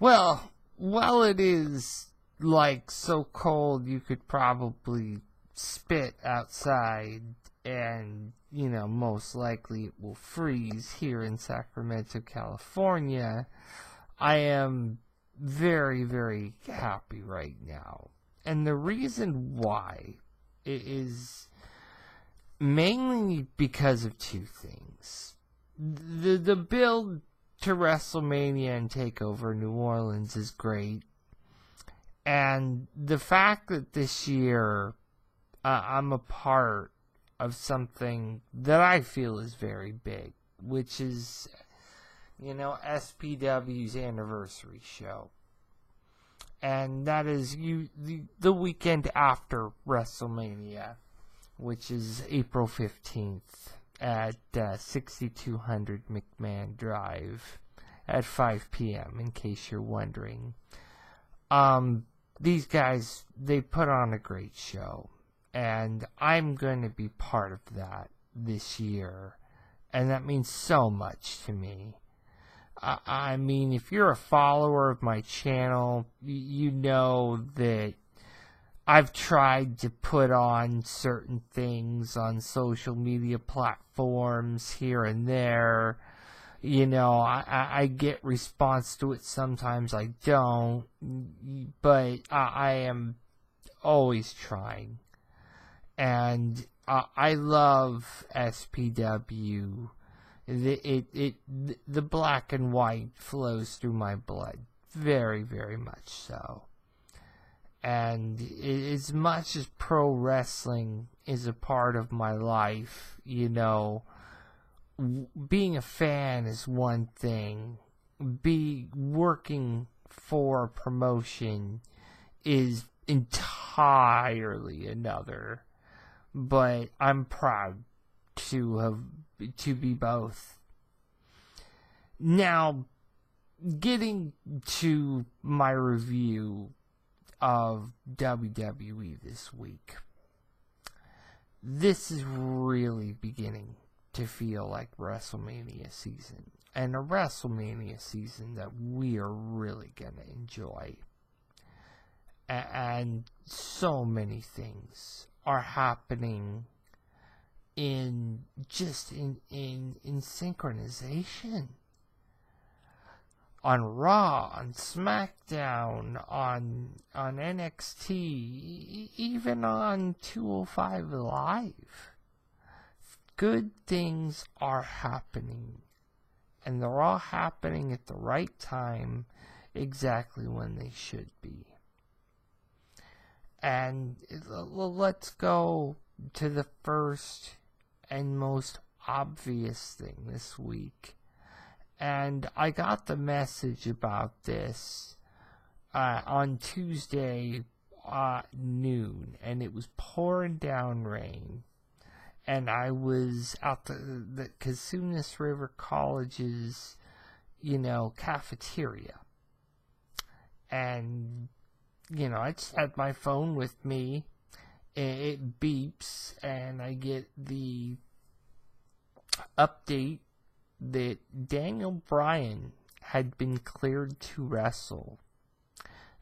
Well, while it is, like, so cold you could probably spit outside and, most likely it will freeze here in Sacramento, California, I am very, very happy right now. And the reason why is mainly because of two things. The build to WrestleMania and TakeOver New Orleans is great. And the fact that this year I'm a part of something that I feel is very big, which is, SPW's anniversary show. And that is the weekend after WrestleMania, which is April 15th at 6200 McMahon Drive at 5 p.m., in case you're wondering. These guys, they put on a great show, and I'm going to be part of that this year, and that means so much to me. I mean, if you're a follower of my channel, you know that I've tried to put on certain things on social media platforms here and there. I get response to it. Sometimes I don't. But I am always trying. And I love SPW. The black and white flows through my blood. Very, very much so. And as much as pro wrestling is a part of my life, being a fan is one thing. Working for a promotion is entirely another. But I'm proud to be both. Now, getting to my review of WWE this week. This is really beginning to feel like WrestleMania season. And a WrestleMania season that we are really going to enjoy. And so many things are happening in synchronization. On Raw, on SmackDown, on NXT, even on 205 Live. Good things are happening. And they're all happening at the right time, exactly when they should be. And let's go to the first and most obvious thing this week. And I got the message about this on Tuesday noon, and it was pouring down rain. And I was at the Casunas River College's, cafeteria. And, I just had my phone with me. It beeps, and I get the update that Daniel Bryan had been cleared to wrestle.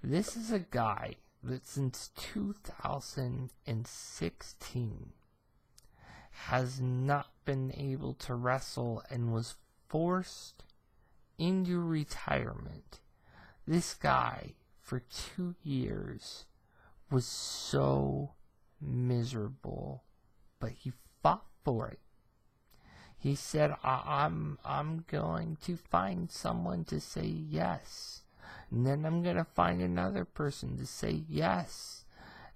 This is a guy that since 2016 has not been able to wrestle and was forced into retirement. This guy, for 2 years, was so miserable, but he fought for it. He said, I'm going to find someone to say yes. And then I'm going to find another person to say yes.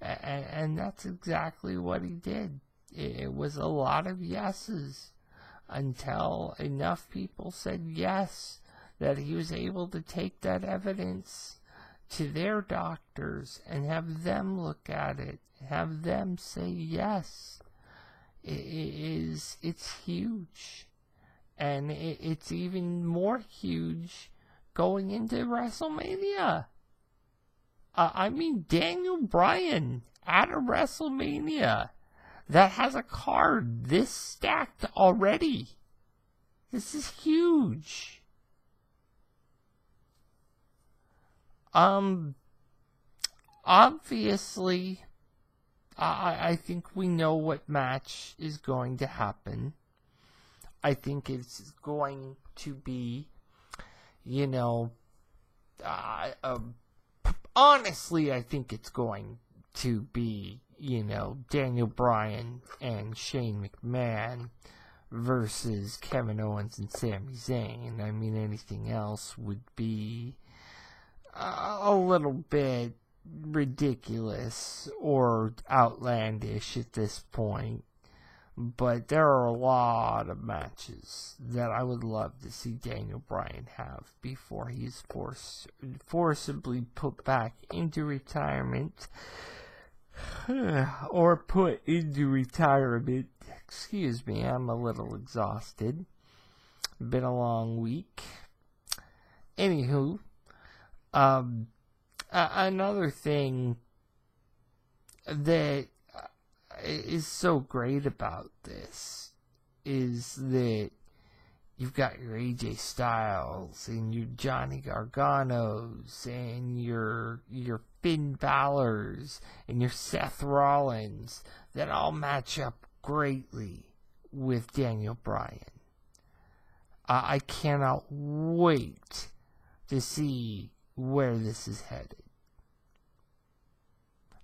And that's exactly what he did. It was a lot of yeses until enough people said yes that he was able to take that evidence to their doctors and have them look at it, have them say yes. It's huge. And it's even more huge going into WrestleMania. I mean, Daniel Bryan at a WrestleMania that has a card this stacked already. This is huge. Obviously, I think we know what match is going to happen. I think it's going to be, you know, honestly, I think it's going to be, you know, Daniel Bryan and Shane McMahon versus Kevin Owens and Sami Zayn. I mean, anything else would be a little bit ridiculous or outlandish at this point. But there are a lot of matches that I would love to see Daniel Bryan have before he's forcibly put back into retirement. Or put into retirement. Excuse me, I'm a little exhausted. Been a long week. Anywho, another thing that is so great about this is that you've got your AJ Styles and your Johnny Garganos and your Finn Balor's and your Seth Rollins that all match up greatly with Daniel Bryan. I cannot wait to see where this is headed.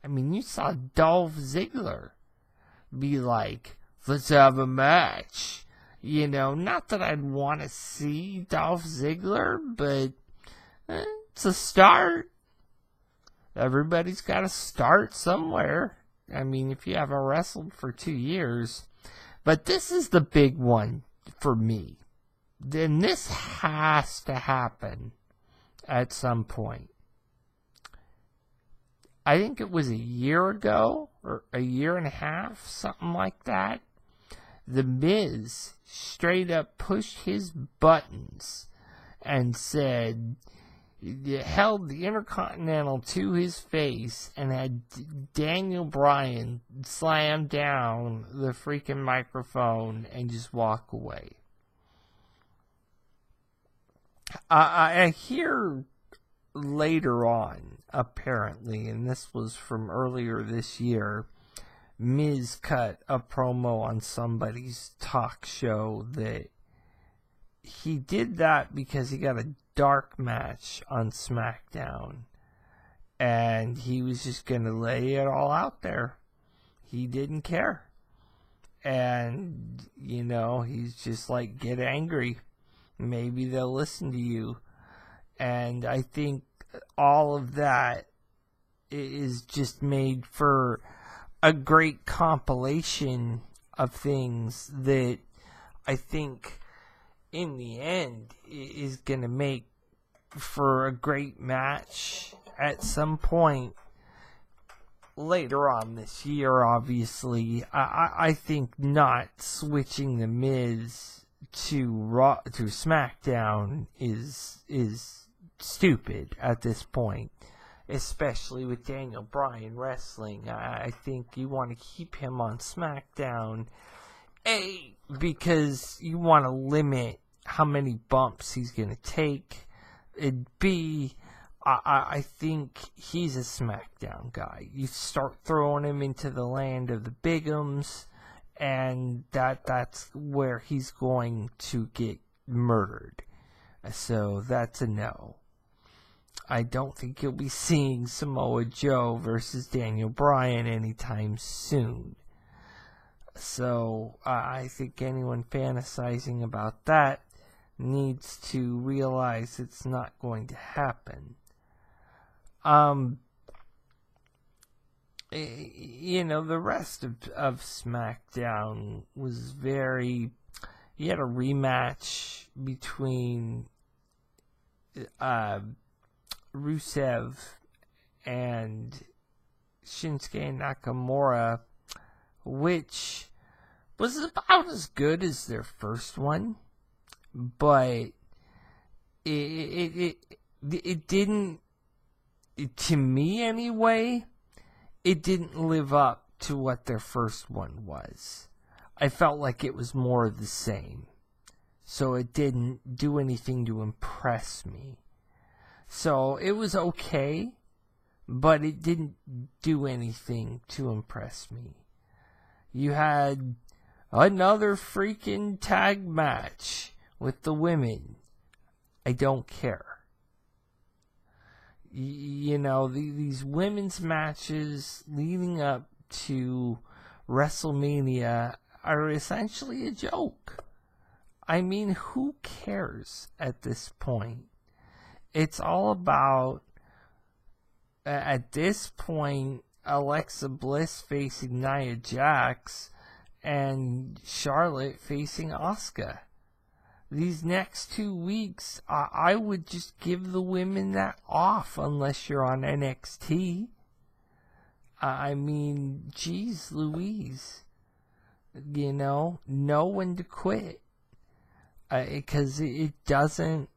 I mean, you saw Dolph Ziggler be like, let's have a match. You know, not that I'd want to see Dolph Ziggler, but it's a start. Everybody's got to start somewhere. I mean, if you haven't wrestled for 2 years. But this is the big one for me. Then this has to happen at some point. I think it was a year ago, or a year and a half, something like that. The Miz straight up pushed his buttons and said, held the Intercontinental to his face and had Daniel Bryan slam down the freaking microphone and just walk away. I hear later on, apparently, and this was from earlier this year, Miz cut a promo on somebody's talk show that he did that because he got a dark match on SmackDown and he was just going to lay it all out there. He didn't care. And, you know, he's just like, get angry. Maybe they'll listen to you. And I think all of that is just made for a great compilation of things that I think in the end is going to make for a great match at some point later on this year, obviously. I think not switching the Miz to SmackDown is stupid at this point, especially with Daniel Bryan wrestling. I think you want to keep him on SmackDown, A, because you want to limit how many bumps he's going to take, and B, I think he's a SmackDown guy. You start throwing him into the land of the Bigums, and that's where he's going to get murdered. So that's a no. I don't think you'll be seeing Samoa Joe versus Daniel Bryan anytime soon. So I think anyone fantasizing about that needs to realize it's not going to happen. You know, the rest of SmackDown was very... You had a rematch between Rusev and Shinsuke Nakamura, which was about as good as their first one, but it didn't, to me anyway, it didn't live up to what their first one was. I felt like it was more of the same, so it didn't do anything to impress me. So it was okay, but it didn't do anything to impress me. You had another freaking tag match with the women. I don't care. You know, these women's matches leading up to WrestleMania are essentially a joke. I mean, who cares at this point? It's all about, at this point, Alexa Bliss facing Nia Jax and Charlotte facing Asuka. These next 2 weeks, I would just give the women that off unless you're on NXT. I mean, geez Louise. You know when to quit. Because it doesn't...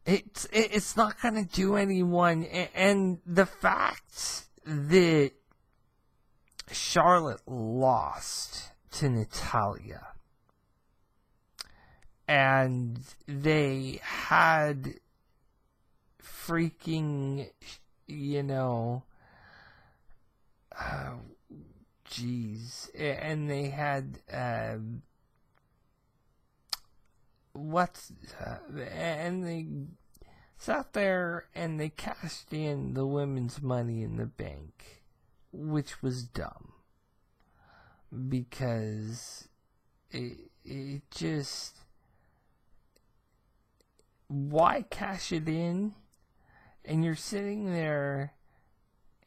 It's not going to do anyone. And the fact that Charlotte lost to Natalya, and they had freaking, you know, jeez, and they had, and they sat there and they cashed in the women's Money in the Bank, which was dumb, because it just, why cash it in? And you're sitting there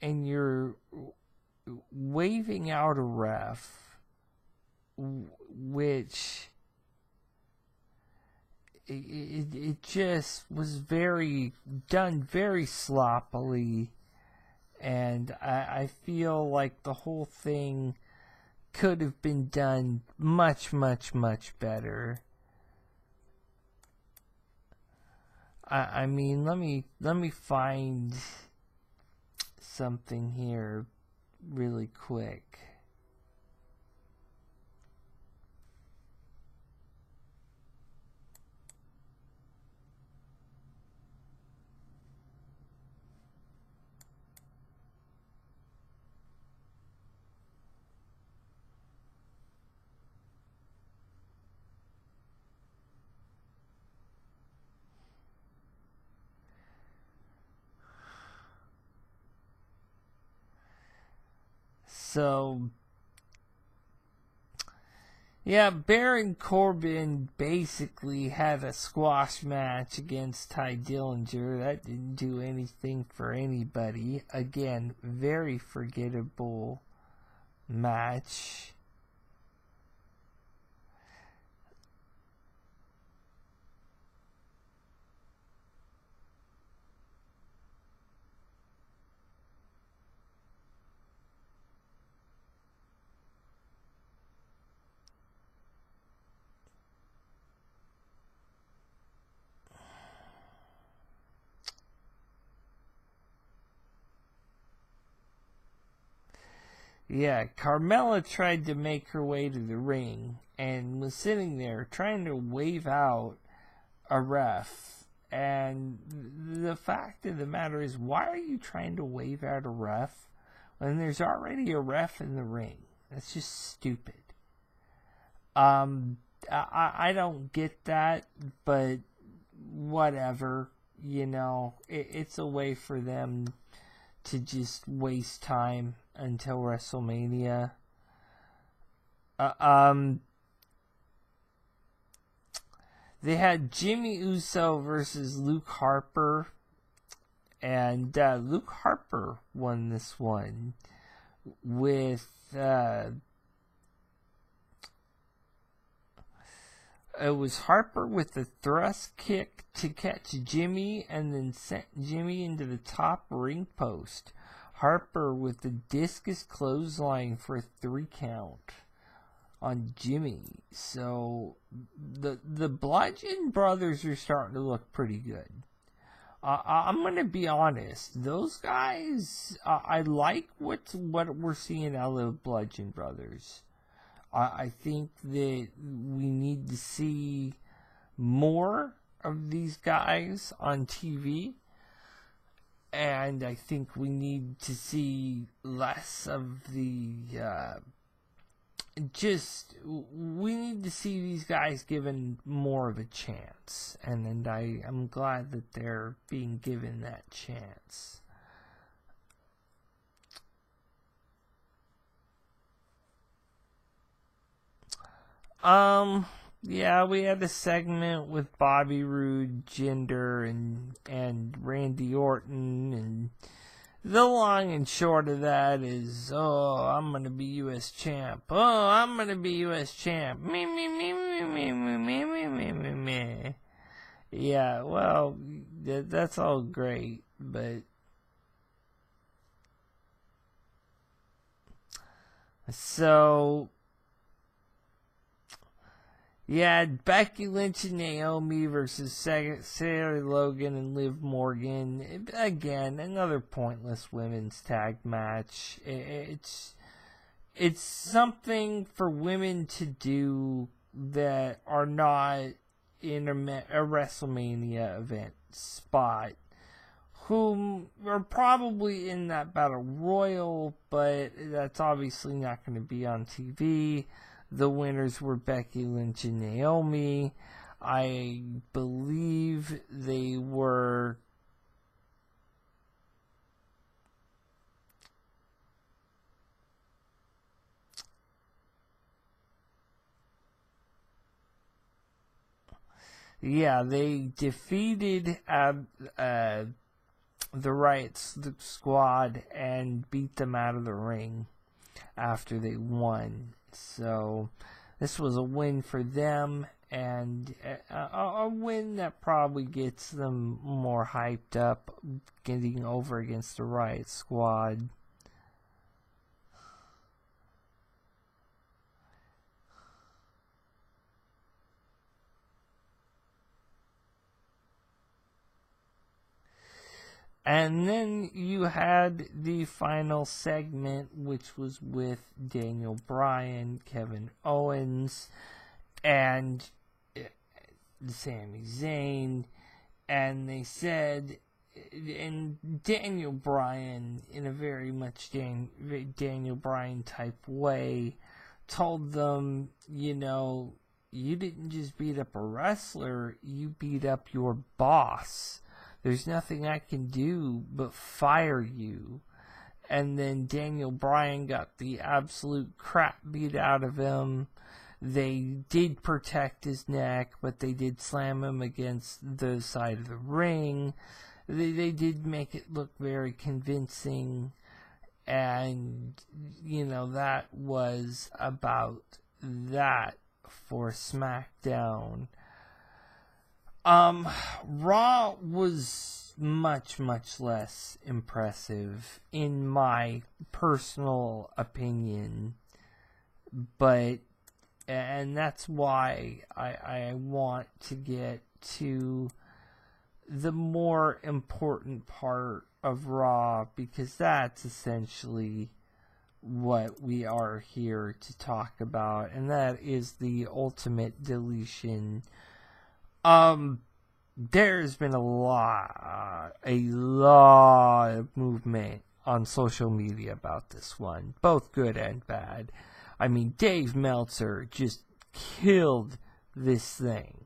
and you're waving out a ref, which it just was done very sloppily, and I feel like the whole thing could have been done much, much, much better. I mean, let me find something here really quick. So, yeah, Baron Corbin basically had a squash match against Ty Dillinger. That didn't do anything for anybody. Again, very forgettable match. Yeah, Carmella tried to make her way to the ring and was sitting there trying to wave out a ref. And the fact of the matter is, why are you trying to wave out a ref when there's already a ref in the ring? That's just stupid. I don't get that, but whatever. You know, it's a way for them to just waste time until WrestleMania. They had Jimmy Uso versus Luke Harper, and Luke Harper won this one with it was Harper with the thrust kick to catch Jimmy and then sent Jimmy into the top ring post. Harper with the discus clothesline for a 3 count on Jimmy. So the Bludgeon Brothers are starting to look pretty good. I'm going to be honest. Those guys, I like what we're seeing out of the Bludgeon Brothers. I think that we need to see more of these guys on TV. And I think we need to see less of the, we need to see these guys given more of a chance. And I'm glad that they're being given that chance. Yeah, we had a segment with Bobby Roode, Jinder, and Randy Orton, and the long and short of that is, oh, I'm gonna be U.S. champ. Oh, I'm gonna be U.S. champ. Me, me, me, me, me, me, me, me, me, me, me. Yeah, well, that's all great, but so. Yeah, Becky Lynch and Naomi versus Sarah Logan and Liv Morgan. Again, another pointless women's tag match. It's something for women to do that are not in a WrestleMania event spot, who are probably in that Battle Royal, but that's obviously not going to be on TV. The winners were Becky Lynch and Naomi. I believe they were... Yeah, they defeated the Riot Squad and beat them out of the ring after they won. So this was a win for them, and a win that probably gets them more hyped up, getting over against the Riot Squad. And then you had the final segment, which was with Daniel Bryan, Kevin Owens, and Sami Zayn. And they said, and Daniel Bryan, in a very much Daniel Bryan type way, told them, you know, you didn't just beat up a wrestler, you beat up your boss. There's nothing I can do but fire you. And then Daniel Bryan got the absolute crap beat out of him. They did protect his neck, but they did slam him against the side of the ring. They did make it look very convincing. And, you know, that was about that for SmackDown. Raw was much, much less impressive, in my personal opinion, but, and that's why I want to get to the more important part of Raw, because that's essentially what we are here to talk about, and that is the Ultimate Deletion. There's been a lot of movement on social media about this one, both good and bad. I mean, Dave Meltzer just killed this thing.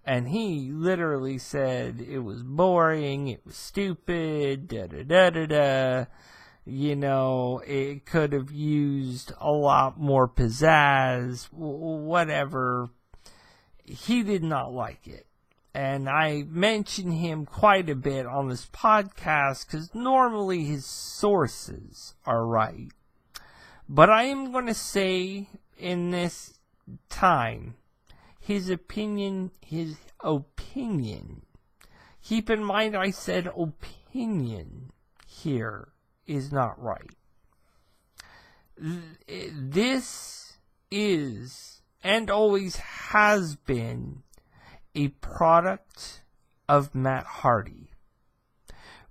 And he literally said it was boring, it was stupid, da-da-da-da-da. You know, it could have used a lot more pizzazz, whatever. He did not like it. And I mention him quite a bit on this podcast because normally his sources are right. But I am going to say in this time, his opinion. Keep in mind I said opinion here is not right. This is, and always has been, a product of Matt Hardy.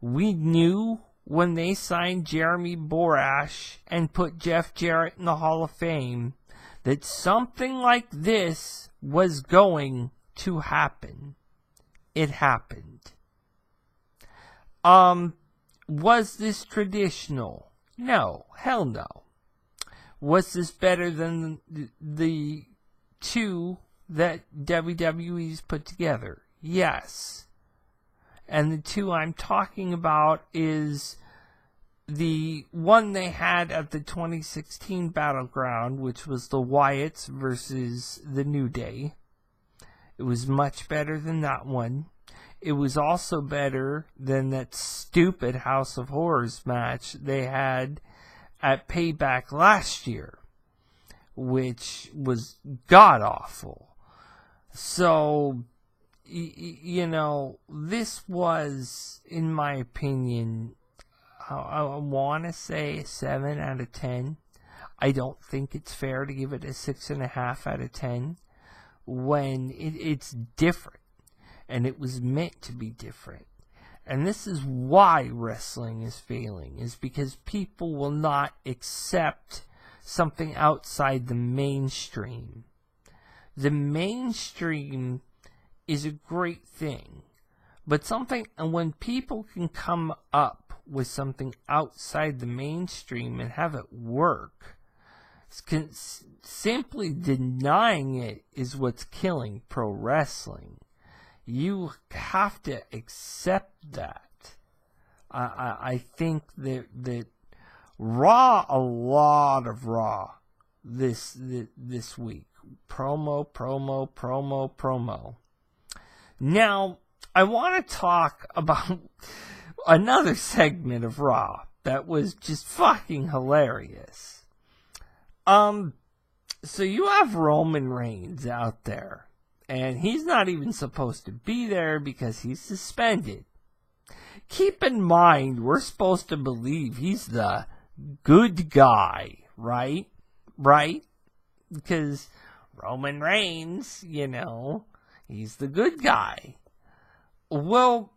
We knew when they signed Jeremy Borash and put Jeff Jarrett in the Hall of Fame that something like this was going to happen. It happened. Was this traditional? No. Hell no. Was this better than the two that WWE's put together? Yes. And the two I'm talking about is the one they had at the 2016 Battleground, which was the Wyatts versus the New Day. It was much better than that one. It was also better than that stupid House of Horrors match they had at Payback last year, which was god-awful. So, you know, this was, in my opinion, I want to say a 7 out of 10. I don't think it's fair to give it a 6.5 out of 10 when it's different. And it was meant to be different. And this is why wrestling is failing, is because people will not accept something outside the mainstream. The mainstream is a great thing, but when people can come up with something outside the mainstream and have it work, simply denying it is what's killing pro wrestling. You have to accept that. I think that Raw, a lot of Raw this week. Promo. Now, I want to talk about another segment of Raw that was just fucking hilarious. So you have Roman Reigns out there. And he's not even supposed to be there because he's suspended. Keep in mind, we're supposed to believe he's the good guy, right? Right? Because Roman Reigns, you know, he's the good guy. Well,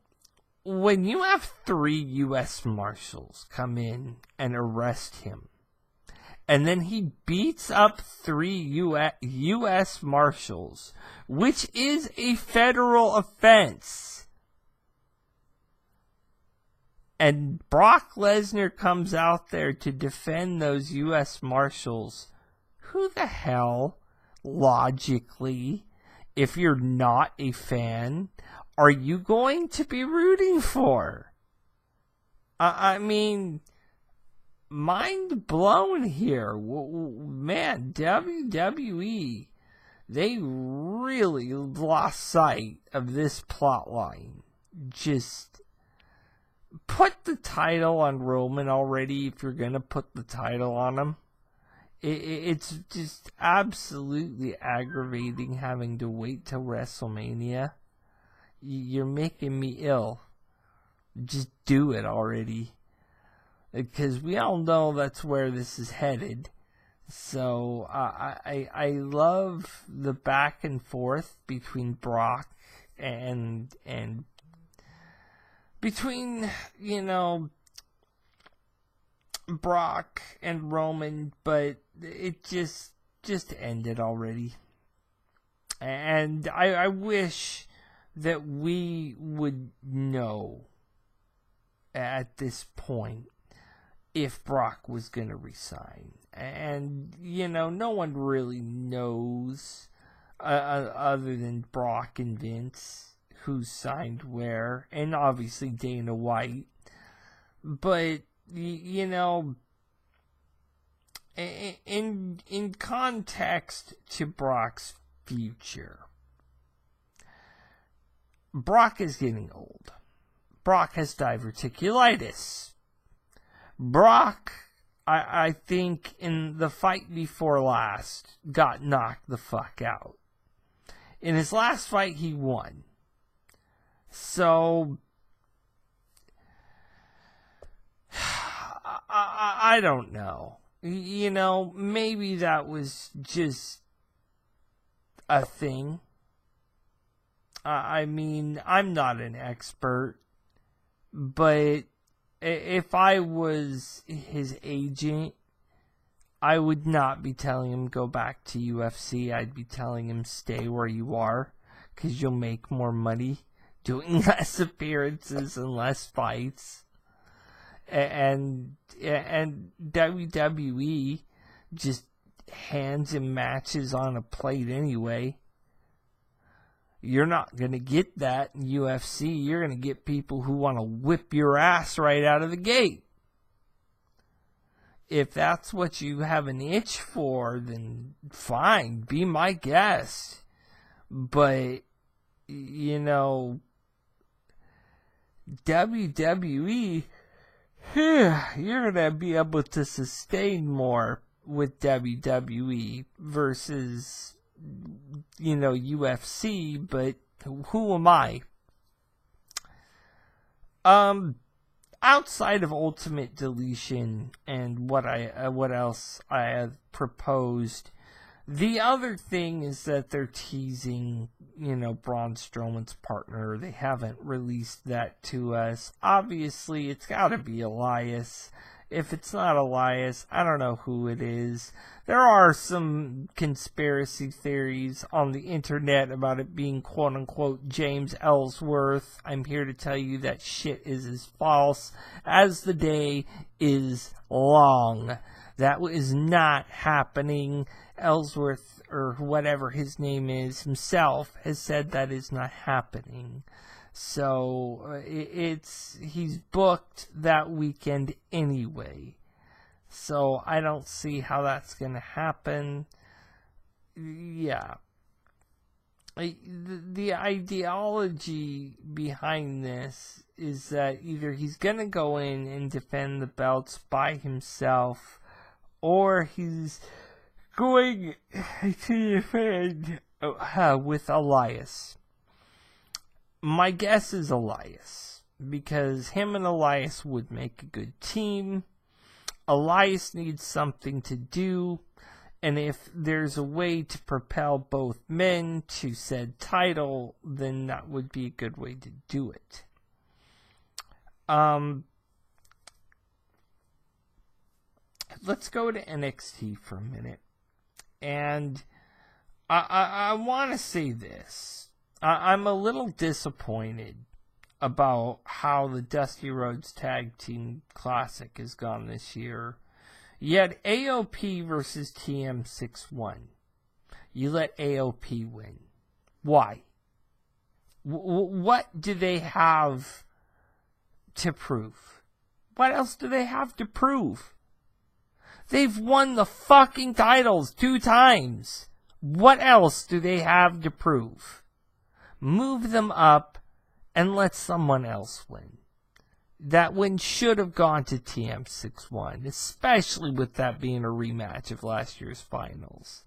when you have 3 U.S. Marshals come in and arrest him, and then he beats up 3 U.S. Marshals, which is a federal offense. And Brock Lesnar comes out there to defend those U.S. Marshals. Who the hell, logically, if you're not a fan, are you going to be rooting for? I mean, mind blown here. Man, WWE, they really lost sight of this plot line. Just put the title on Roman already if you're going to put the title on him. It's just absolutely aggravating having to wait till WrestleMania. You're making me ill. Just do it already. Because we all know that's where this is headed. So I love the back and forth between Brock and between, you know, Brock and Roman, but it just ended already. And I wish that we would know at this point if Brock was going to resign. And, you know, no one really knows, other than Brock and Vince, who signed where, and obviously Dana White. But, you know, in context to Brock's future, Brock is getting old. Brock has diverticulitis. Brock, I think, in the fight before last, got knocked the fuck out. In his last fight, he won. So, I don't know. You know, maybe that was just a thing. I mean, I'm not an expert, but if I was his agent, I would not be telling him go back to UFC. I'd be telling him stay where you are, because you'll make more money doing less appearances and less fights. And WWE just hands him matches on a plate anyway. You're not going to get that in UFC. You're going to get people who want to whip your ass right out of the gate. If that's what you have an itch for, then fine, be my guest. But, you know, WWE, you're going to be able to sustain more with WWE versus, you know, UFC, but who am I? Outside of Ultimate Deletion and what else I have proposed, the other thing is that they're teasing, you know, Braun Strowman's partner. They haven't released that to us. Obviously, it's got to be Elias. If it's not Elias, I don't know who it is. There are some conspiracy theories on the internet about it being quote-unquote James Ellsworth. I'm here to tell you that shit is as false as the day is long. That is not happening. Ellsworth, or whatever his name is, himself has said that is not happening. So he's booked that weekend anyway. So I don't see how that's going to happen. Yeah. The ideology behind this is that either he's going to go in and defend the belts by himself, or he's going to defend with Elias. My guess is Elias, because him and Elias would make a good team. Elias needs something to do, and if there's a way to propel both men to said title, then that would be a good way to do it. Let's go to NXT for a minute. And I want to say this. I'm a little disappointed about how the Dusty Rhodes Tag Team Classic has gone this year. You had AOP versus TM61. You let AOP win. Why? What do they have to prove? What else do they have to prove? They've won the fucking titles 2 times. What else do they have to prove? Move them up and let someone else win. That win should have gone to TM61, especially with that being a rematch of last year's finals.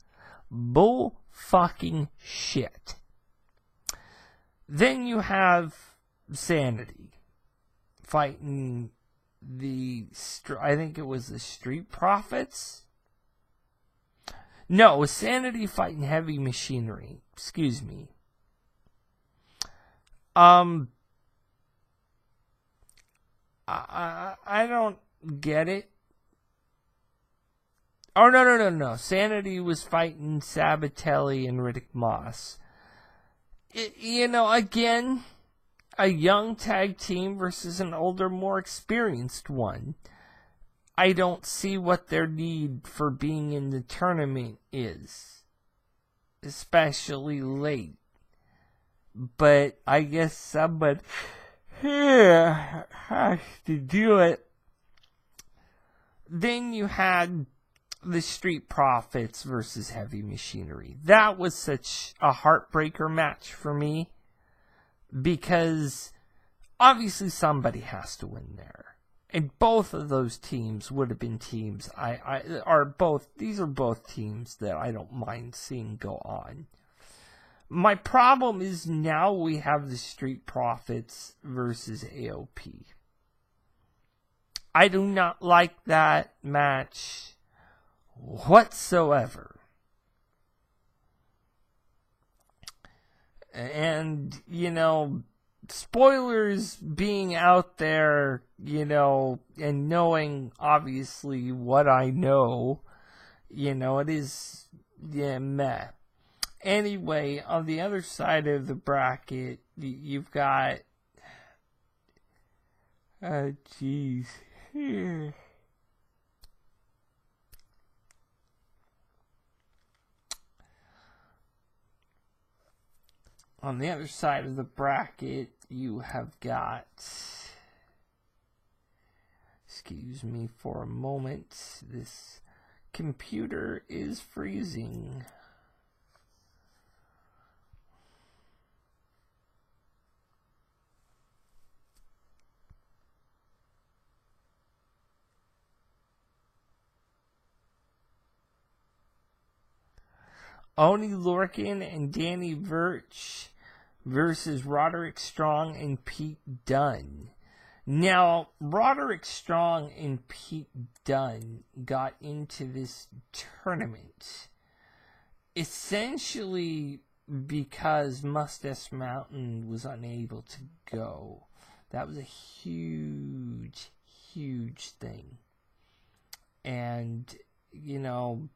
Bull fucking shit. Then you have Sanity fighting I think it was the Street Profits? No, it was Sanity fighting Heavy Machinery. Excuse me. I don't get it. Oh, no. Sanity was fighting Sabatelli and Riddick Moss. Again, a young tag team versus an older, more experienced one. I don't see what their need for being in the tournament is, especially late. But I guess somebody here has to do it. Then you had the Street Profits versus Heavy Machinery. That was such a heartbreaker match for me, because obviously somebody has to win there. And both of those teams would have been teams these are both teams that I don't mind seeing go on. My problem is now we have the Street Profits versus AOP. I do not like that match whatsoever. And, spoilers being out there, and knowing obviously what I know, it is, meh. Anyway, on the other side of the bracket, you've got, jeez. On the other side of the bracket, you have got, excuse me for a moment, this computer is freezing. Oni Lorcan and Danny Virch versus Roderick Strong and Pete Dunne. Now, Roderick Strong and Pete Dunne got into this tournament essentially because Mustache Mountain was unable to go. That was a huge, huge thing. And, you know,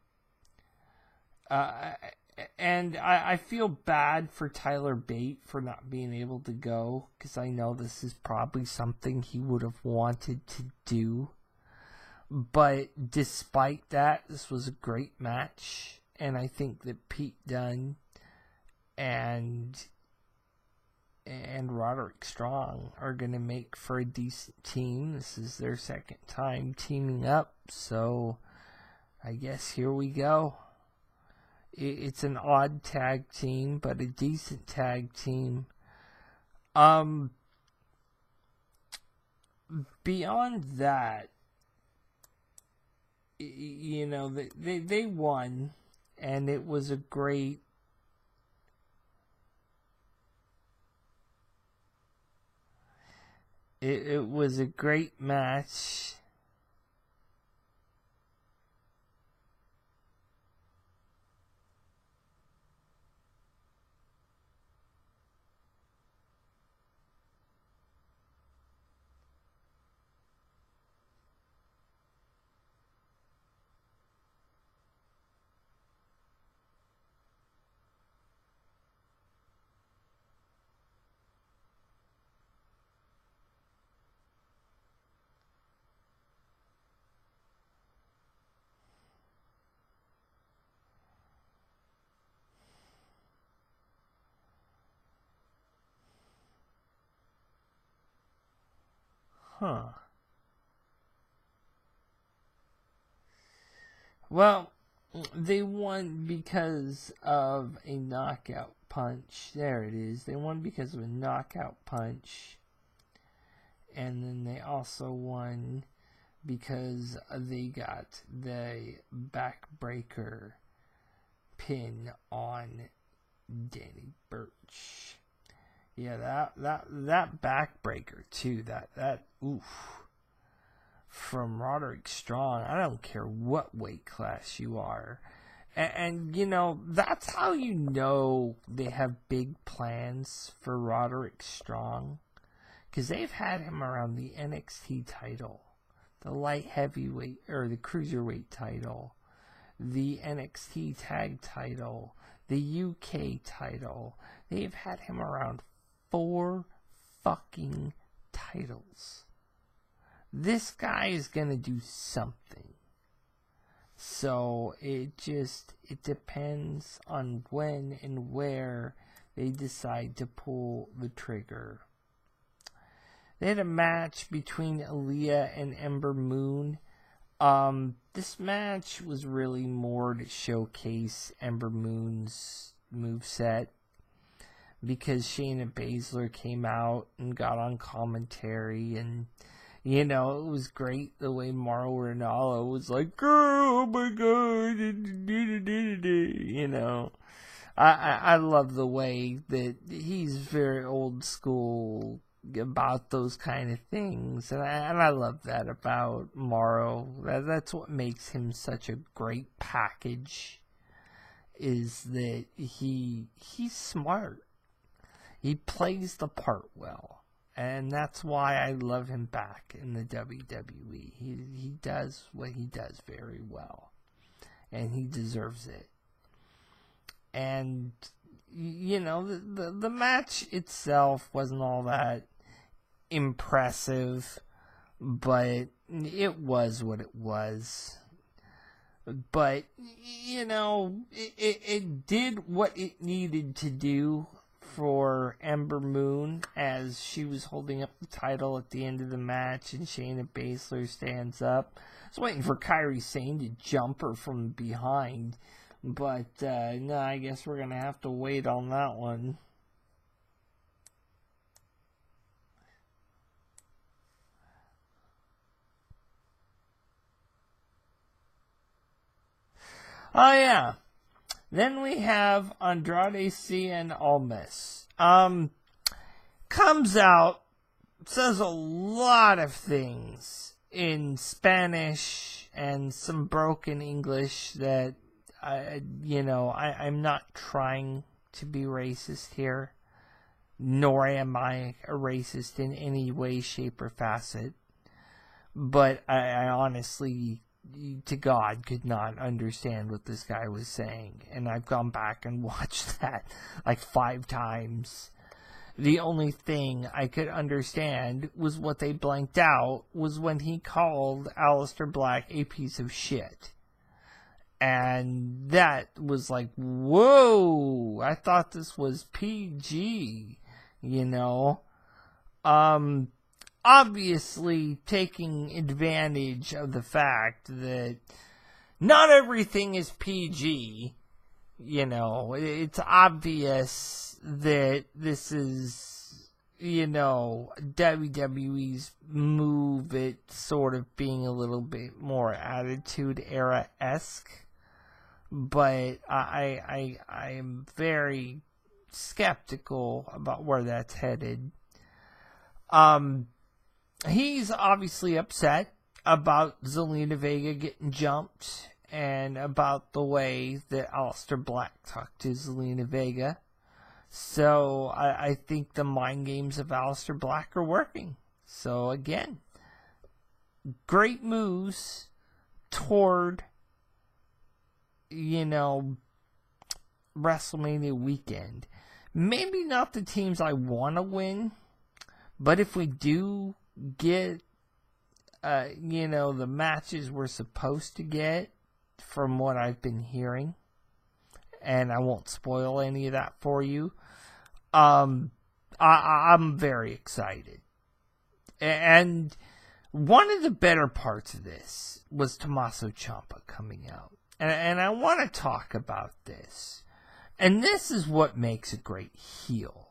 and I feel bad for Tyler Bate for not being able to go, because I know this is probably something he would have wanted to do. But despite that, this was a great match, and I think that Pete Dunne and Roderick Strong are going to make for a decent team. This is their second time teaming up, so I guess here we go. It's an odd tag team, but a decent tag team. Beyond that, you know, they won, and it was a great it was a great match. Huh. Well, they won because of a knockout punch. There it is. They won because of a knockout punch. And then they also won because they got the backbreaker pin on Danny Burch. Yeah, that backbreaker too. That oof. From Roderick Strong, I don't care what weight class you are. And you know, that's how you know they have big plans for Roderick Strong. Because they've had him around the NXT title, the light heavyweight, or the cruiserweight title, the NXT tag title, the UK title. They've had him around 4 fucking titles. This guy is going to do something. So it depends on when and where they decide to pull the trigger. They had a match between Aaliyah and Ember Moon. This match was really more to showcase Ember Moon's moveset, because Shayna Baszler came out and got on commentary, and you know, it was great the way Mauro Ranallo was like, "Oh my god," you know. I love the way that he's very old school about those kind of things, and I love that about Mauro. That's what makes him such a great package, is that he's smart. He plays the part well, and that's why I love him back in the WWE. He does what he does very well, and he deserves it. And the match itself wasn't all that impressive, but it was what it was. But, it did what it needed to do for Ember Moon as she was holding up the title at the end of the match and Shayna Baszler stands up. I was waiting for Kairi Sane to jump her from behind, but no, I guess we're going to have to wait on that one. Oh, yeah. Then we have Andrade Cien Almas. Comes out, says a lot of things in Spanish and some broken English that, I'm not trying to be racist here, nor am I a racist in any way, shape, or facet. But I honestly, to God, could not understand what this guy was saying. And I've gone back and watched that like 5 times. The only thing I could understand was what they blanked out was when he called Aleister Black a piece of shit. And that was like, whoa, I thought this was PG, Obviously taking advantage of the fact that not everything is PG. It's obvious that this is, WWE's move at sort of being a little bit more Attitude Era-esque. But I am very skeptical about where that's headed. He's obviously upset about Zelina Vega getting jumped and about the way that Aleister Black talked to Zelina Vega. So I think the mind games of Aleister Black are working. So again, great moves toward, WrestleMania weekend. Maybe not the teams I want to win, but if we do get, the matches we're supposed to get from what I've been hearing, and I won't spoil any of that for you, I'm very excited. And one of the better parts of this was Tommaso Ciampa coming out. And I want to talk about this. And this is what makes a great heel.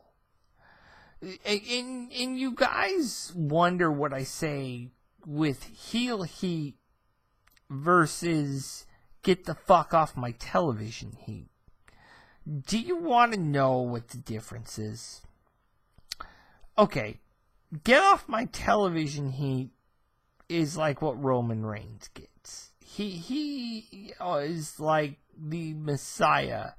And you guys wonder what I say with heel heat versus get the fuck off my television heat. Do you want to know what the difference is? Okay, get off my television heat is like what Roman Reigns gets. He is like the Messiah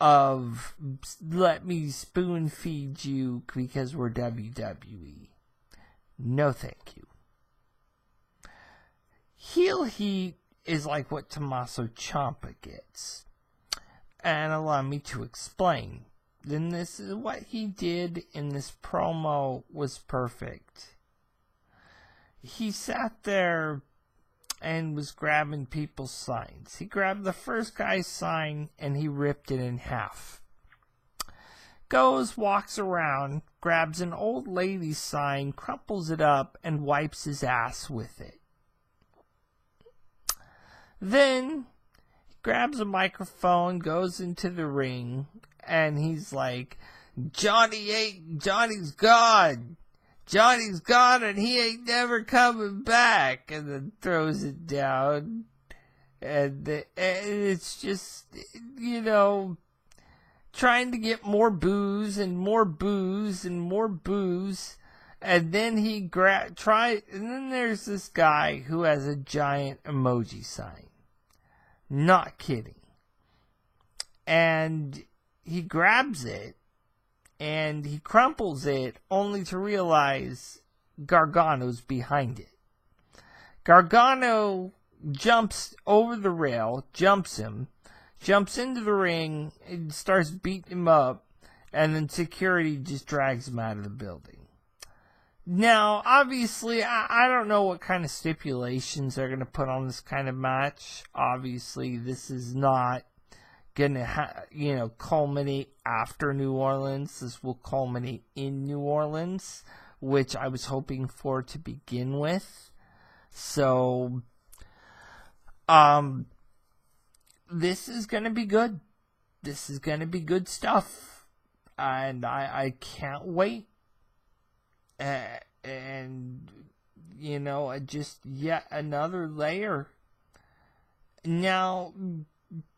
of let me spoon feed you because we're WWE. No thank you. Heel heat is like what Tommaso Ciampa gets. And allow me to explain. Then this is what he did in this promo was perfect. He sat there and was grabbing people's signs. He grabbed the first guy's sign and he ripped it in half. Goes, walks around, grabs an old lady's sign, crumples it up, and wipes his ass with it. Then he grabs a microphone, goes into the ring, and he's like, Johnny's gone. Johnny's gone and he ain't never coming back. And then throws it down. And it's just, trying to get more booze and more booze and more booze. And then he and then there's this guy who has a giant emoji sign. Not kidding. And he grabs it. And he crumples it only to realize Gargano's behind it. Gargano jumps over the rail, jumps him, jumps into the ring, and starts beating him up. And then security just drags him out of the building. Now, obviously, I don't know what kind of stipulations they're going to put on this kind of match. Obviously, this is not going to, culminate after New Orleans. This will culminate in New Orleans, which I was hoping for to begin with. So, this is going to be good. This is going to be good stuff. And I can't wait. Just yet another layer. Now,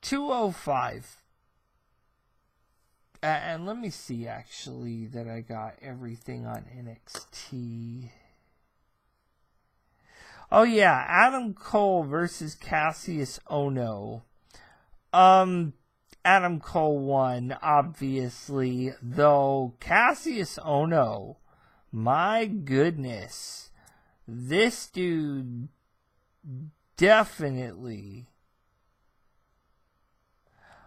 205. And let me see, actually, that I got everything on NXT. Oh, yeah, Adam Cole versus Cassius Ohno. Adam Cole won, obviously, though Cassius Ohno, my goodness, this dude definitely.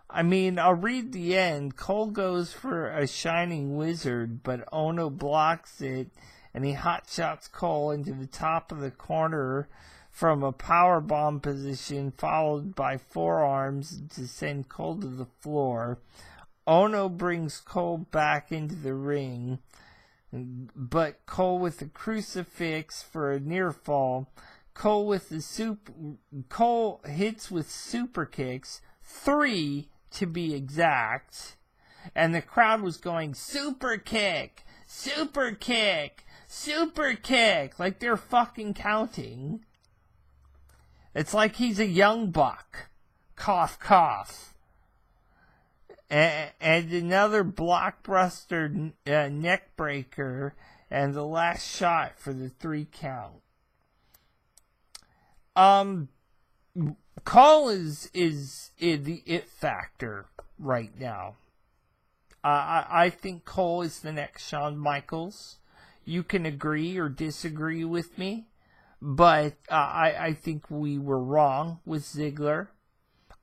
I'll read the end. Cole goes for a Shining Wizard, but Ohno blocks it, and he hotshots Cole into the top of the corner from a powerbomb position, followed by forearms to send Cole to the floor. Ohno brings Cole back into the ring, but Cole with a crucifix for a near fall. Cole hits with super kicks, 3 to be exact, and the crowd was going, super kick, super kick, super kick, like they're fucking counting. It's like he's a young buck. Cough, cough. And another blockbuster neck breaker, and the last shot for the 3 count. Cole is the it factor right now. I think Cole is the next Shawn Michaels. You can agree or disagree with me, but I think we were wrong with Ziggler.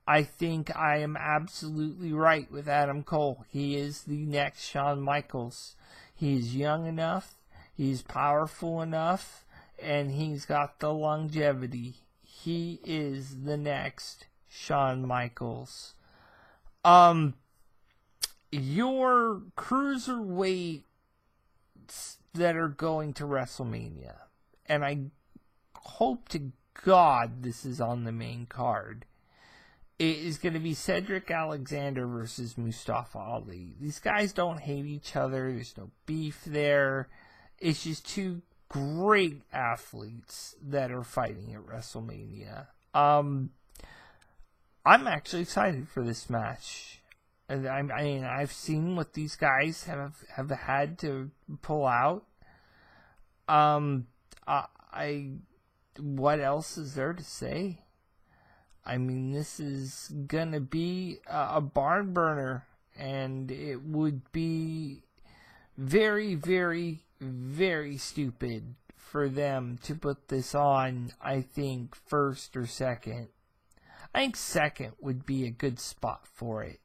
I think I am absolutely right with Adam Cole. He is the next Shawn Michaels. He is young enough, he's powerful enough, and he's got the longevity. He is the next Shawn Michaels. Your cruiserweights that are going to WrestleMania, and I hope to God this is on the main card, it is going to be Cedric Alexander versus Mustafa Ali. These guys don't hate each other. There's no beef there. It's just two great athletes that are fighting at WrestleMania. I'm actually excited for this match. I've seen what these guys have had to pull out. What else is there to say? This is gonna be a barn burner, and it would be very, very, very stupid for them to put this on, I think, first or second. I think second would be a good spot for it.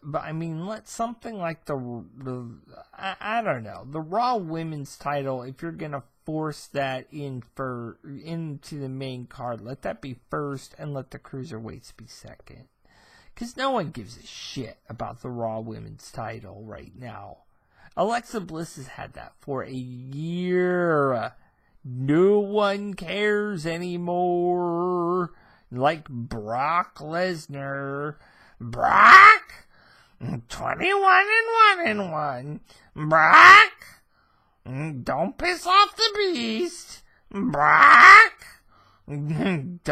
But, let something like I don't know, the Raw Women's title, if you're going to force that into the main card, let that be first and let the Cruiserweights be second. Because no one gives a shit about the Raw Women's title right now. Alexa Bliss has had that for a year. No one cares anymore. Like Brock Lesnar. Brock? 21-1-1. Brock? Don't piss off the beast. Brock? Don't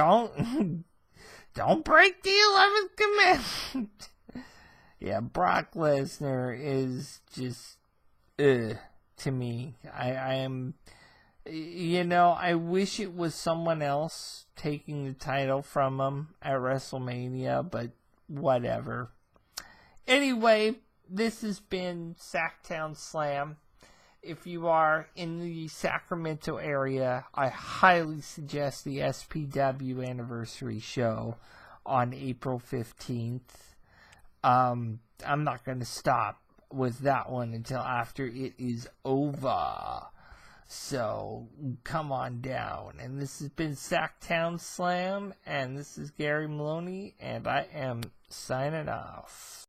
break the 11th commandment. Yeah, Brock Lesnar is just to me. I wish it was someone else taking the title from him at WrestleMania, but whatever. Anyway, this has been Sacktown Slam. If you are in the Sacramento area, I highly suggest the SPW anniversary show on April 15th. I'm not going to stop with that one until after it is over. So come on down. And this has been Sacktown Slam, and this is Gary Maloney, and I am signing off.